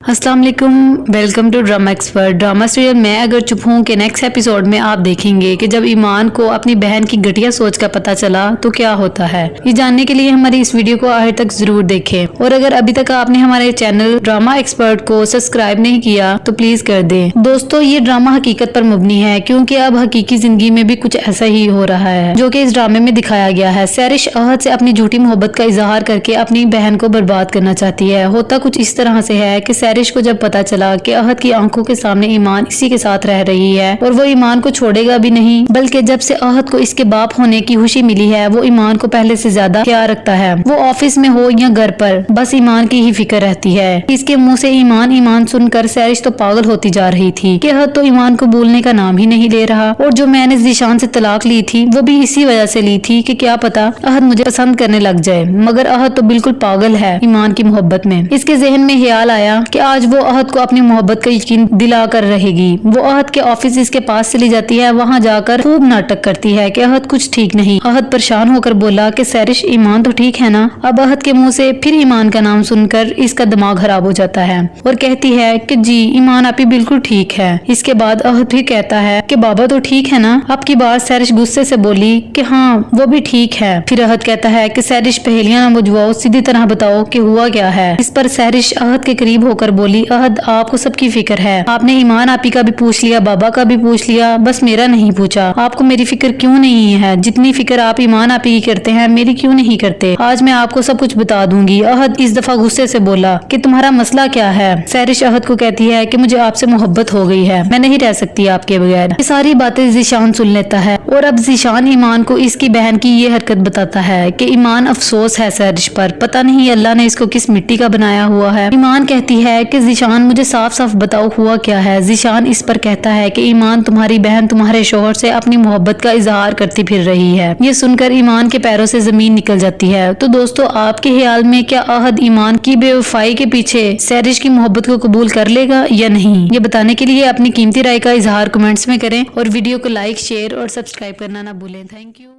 अस्सलाम वालेकुम, welcome to drama expert. Drama serial मैं अगर चुप हूँ के नेक्स्ट एपिसोड में आप देखेंगे कि जब ईमान को अपनी बहन की घटिया सोच का पता चला तो क्या होता है। ये जानने के लिए हमारी इस वीडियो को आखिर तक जरूर देखें और अगर अभी तक आपने हमारे चैनल ड्रामा एक्सपर्ट को सब्सक्राइब नहीं किया तो प्लीज कर दें। दोस्तों, ये ड्रामा हकीकत पर मबनी है क्योंकि अब हकीकी जिंदगी में भी कुछ ऐसा ही हो रहा है जो कि इस ड्रामे में दिखाया गया है। सैरिश अहद से अपनी झूठी मोहब्बत का इजहार करके अपनी बहन को बर्बाद करना चाहती है। होता कुछ इस तरह से है कि सैरिश को जब पता चला कि अहद की आंखों के सामने ईमान इसी के साथ रह रही है और वो ईमान को छोड़ेगा भी नहीं, बल्कि जब से अहद को इसके बाप होने की खुशी मिली है वो ईमान को पहले से ज्यादा प्यार रखता है। वो ऑफिस में हो या घर पर बस ईमान की ही फिक्र रहती है। इसके मुंह से ईमान ईमान सुनकर सैरिश तो पागल होती जा रही थी कि अहद तो ईमान को भूलने का नाम ही नहीं ले रहा और जो मैंने ज़ीशान से तलाक ली थी वो भी इसी वजह से ली थी कि क्या पता अहद मुझे पसंद करने लग जाए। मगर अहद तो बिल्कुल पागल है ईमान की मोहब्बत में। इसके जहन में ख्याल आया कि आज वो अहद को अपनी मोहब्बत का यकीन दिला कर रहेगी। वो अहद के ऑफिस इसके पास चली जाती है, वहाँ जाकर खूब नाटक करती है कि अहद कुछ ठीक नहीं। अहद परेशान होकर बोला कि सैरिश ईमान तो ठीक है ना। अब अहद के मुंह से फिर ईमान का नाम सुनकर इसका दिमाग खराब हो जाता है और कहती है कि जी ईमान आप ही बिल्कुल ठीक है। इसके बाद अहद फिर कहता है कि बाबा तो ठीक है ना। अब की बार सैरिश गुस्से से बोली कि हाँ वो भी ठीक है। फिर अहद कहता है कि सैरिश पहेलियां ना बुझवाओ, सीधी तरह बताओ कि हुआ क्या है। इस पर सैरिश अहद के करीब होकर बोली, अहद आपको सबकी फिक्र है। आपने ईमान आपी का भी पूछ लिया, बाबा का भी पूछ लिया, बस मेरा नहीं पूछा। आपको मेरी फिक्र क्यों नहीं है? जितनी फिक्र आप ईमान आपी की करते हैं मेरी क्यों नहीं करते? आज मैं आपको सब कुछ बता दूंगी। अहद इस दफा गुस्से से बोला कि तुम्हारा मसला क्या है? सैरिश अहद को कहती है कि मुझे आपसे मोहब्बत हो गई है, मैं नहीं रह सकती आपके बगैर। ये सारी बातें ज़ीशान सुन लेता है और अब ज़ीशान ईमान को इसकी बहन की ये हरकत बताता है कि ईमान अफसोस है सैरिश पर, पता नहीं अल्लाह ने इसको किस मिट्टी का बनाया हुआ है। ईमान कहती है कि ज़ीशान मुझे साफ साफ बताओ हुआ क्या है। ज़ीशान इस पर कहता है कि ईमान तुम्हारी बहन तुम्हारे शोहर से अपनी मोहब्बत का इजहार करती फिर रही है। ये सुनकर ईमान के पैरों से जमीन निकल जाती है। तो दोस्तों, आपके ख्याल में क्या अहद ईमान की बेवफाई के पीछे सैरिश की मोहब्बत को कबूल कर लेगा या नहीं? ये बताने के लिए अपनी कीमती राय का इजहार कमेंट्स में करें और वीडियो को लाइक, शेयर और सब्सक्राइब करना ना भूलें। Thank you.